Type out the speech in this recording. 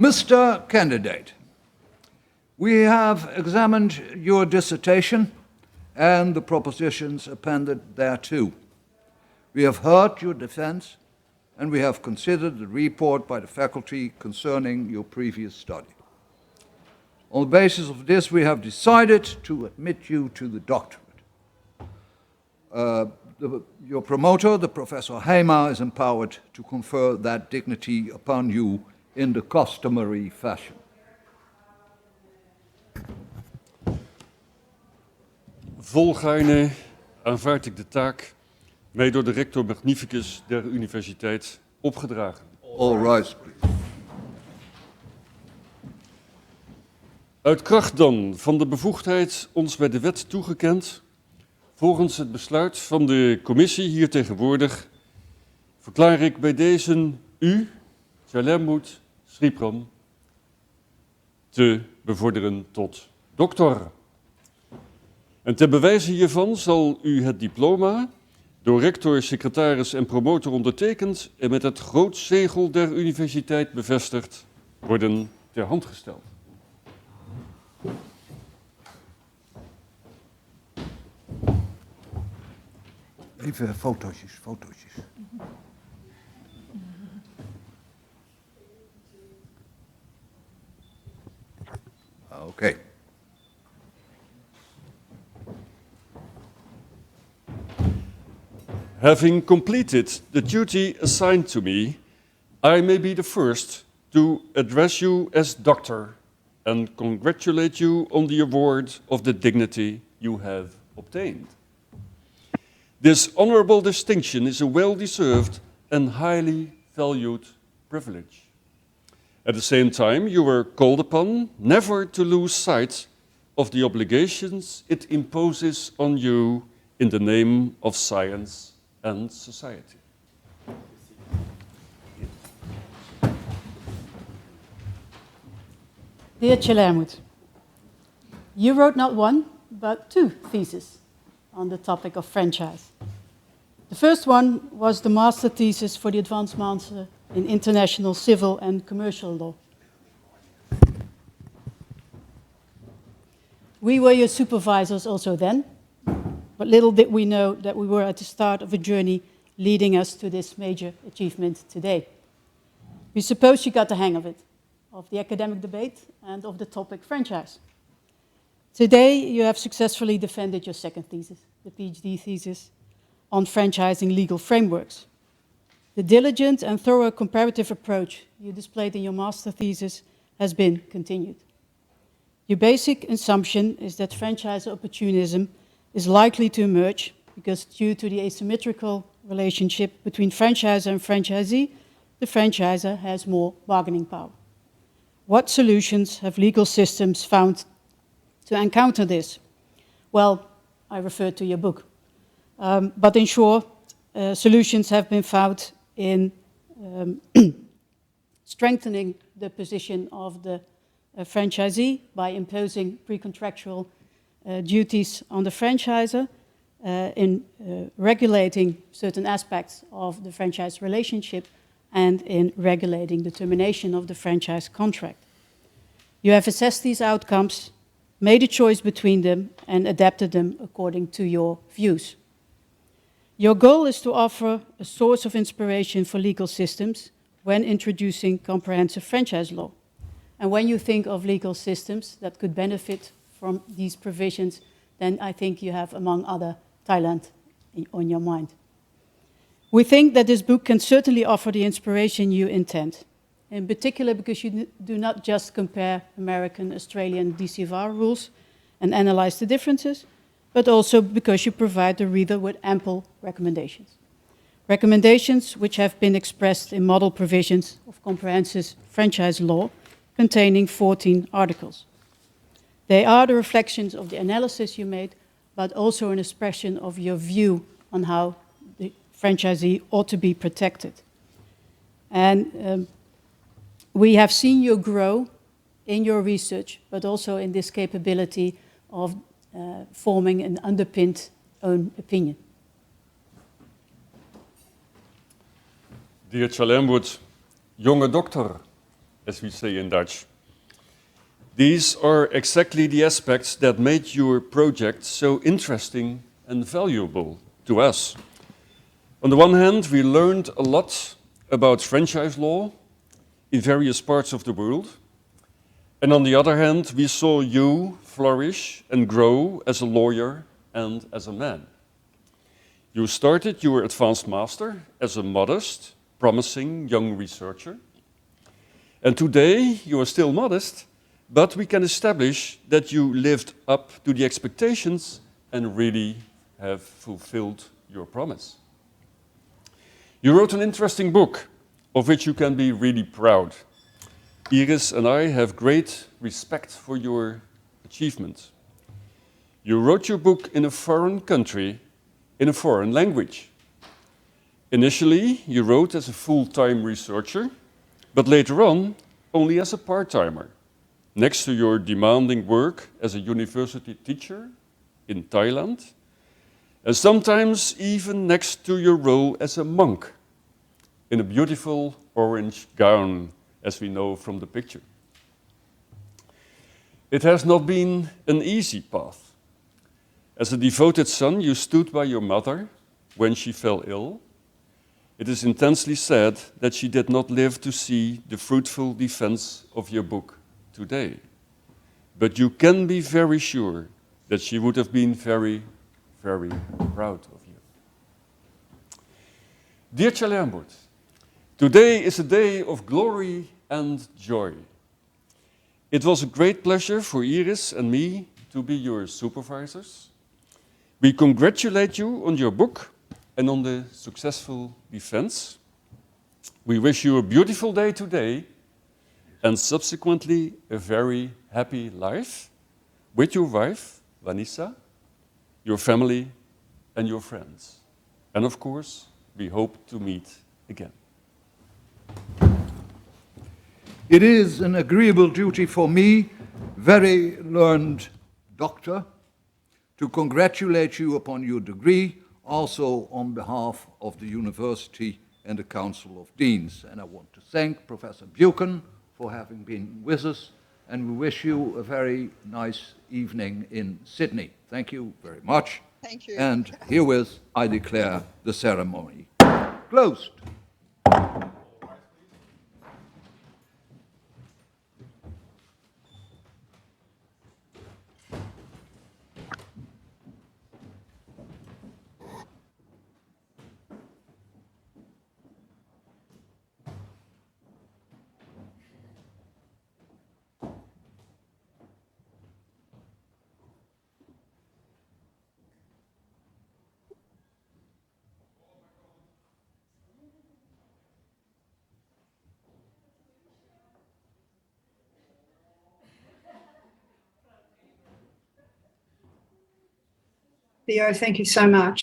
Mr. Candidate, we have examined your dissertation and the propositions appended thereto. We have heard your defense, and we have considered the report by the faculty concerning your previous study. On the basis of this, we have decided to admit you to the doctorate. Your promoter, the Professor Hijma, is empowered to confer that dignity upon you in the customary fashion. Volgaarne aanvaard ik de taak mij door de rector magnificus der universiteit opgedragen. All rise, please. Uit kracht dan van de bevoegdheid ons bij de wet toegekend, volgens het besluit van de commissie hier tegenwoordig, verklaar ik bij deze u, Chalermwut Sriporm, te bevorderen tot doctor. En ten bewijze hiervan zal u het diploma, door rector, secretaris en promotor ondertekend en met het grootzegel der universiteit bevestigd, worden ter hand gesteld. Even fotootjes. Okay. Having completed the duty assigned to me, I may be the first to address you as doctor and congratulate you on the award of the dignity you have obtained. This honorable distinction is a well-deserved and highly valued privilege. At the same time, you were called upon never to lose sight of the obligations it imposes on you in the name of science and society. Dear Chalermwut, you wrote not one, but two theses on the topic of franchise. The first one was the master thesis for the advanced master in international civil and commercial law. We were your supervisors also then, but little did we know that we were at the start of a journey leading us to this major achievement today. We suppose you got the hang of it, of the academic debate and of the topic franchise. Today, you have successfully defended your second thesis, the Ph.D. thesis, on franchising legal frameworks. The diligent and thorough comparative approach you displayed in your master thesis has been continued. Your basic assumption is that franchise opportunism is likely to emerge because due to the asymmetrical relationship between franchisor and franchisee, the franchisor has more bargaining power. What solutions have legal systems found to encounter this? Well, I refer to your book. But in short, solutions have been found in strengthening the position of the franchisee by imposing pre-contractual duties on the franchisor, in regulating certain aspects of the franchise relationship, and in regulating the termination of the franchise contract. You have assessed these outcomes, made a choice between them, and adapted them according to your views. Your goal is to offer a source of inspiration for legal systems when introducing comprehensive franchise law. And when you think of legal systems that could benefit from these provisions, then I think you have, among other, Thailand on your mind. We think that this book can certainly offer the inspiration you intend, in particular because you do not just compare American, Australian DCVR rules and analyze the differences, but also because you provide the reader with ample recommendations. Recommendations which have been expressed in model provisions of comprehensive franchise law containing 14 articles. They are the reflections of the analysis you made, but also an expression of your view on how the franchisee ought to be protected. And we have seen you grow in your research, but also in this capability of forming an underpinned own opinion. Dear Chalermwut, jonge dokter, as we say in Dutch. These are exactly the aspects that made your project so interesting and valuable to us. On the one hand, we learned a lot about franchise law in various parts of the world. And on the other hand, we saw you flourish and grow as a lawyer and as a man. You started your advanced master as a modest, promising young researcher. And today you are still modest, but we can establish that you lived up to the expectations and really have fulfilled your promise. You wrote an interesting book of which you can be really proud. Iris and I have great respect for your achievement. You wrote your book in a foreign country, in a foreign language. Initially, you wrote as a full-time researcher, but later on, only as a part-timer, next to your demanding work as a university teacher in Thailand, and sometimes even next to your role as a monk in a beautiful orange gown, as we know from the picture. It has not been an easy path. As a devoted son, you stood by your mother when she fell ill. It is intensely sad that she did not live to see the fruitful defense of your book today. But you can be very sure that she would have been very, very proud of you. Dear Chalermwut, today is a day of glory and joy. It was a great pleasure for Iris and me to be your supervisors. We congratulate you on your book and on the successful defense. We wish you a beautiful day today and subsequently a very happy life with your wife, Vanessa, your family and your friends. And of course, we hope to meet again. It is an agreeable duty for me, very learned doctor, to congratulate you upon your degree, also on behalf of the university and the Council of Deans. And I want to thank Professor Buchan for having been with us, and we wish you a very nice evening in Sydney. Thank you very much. Thank you. And herewith I declare the ceremony closed. Theo, thank you so much.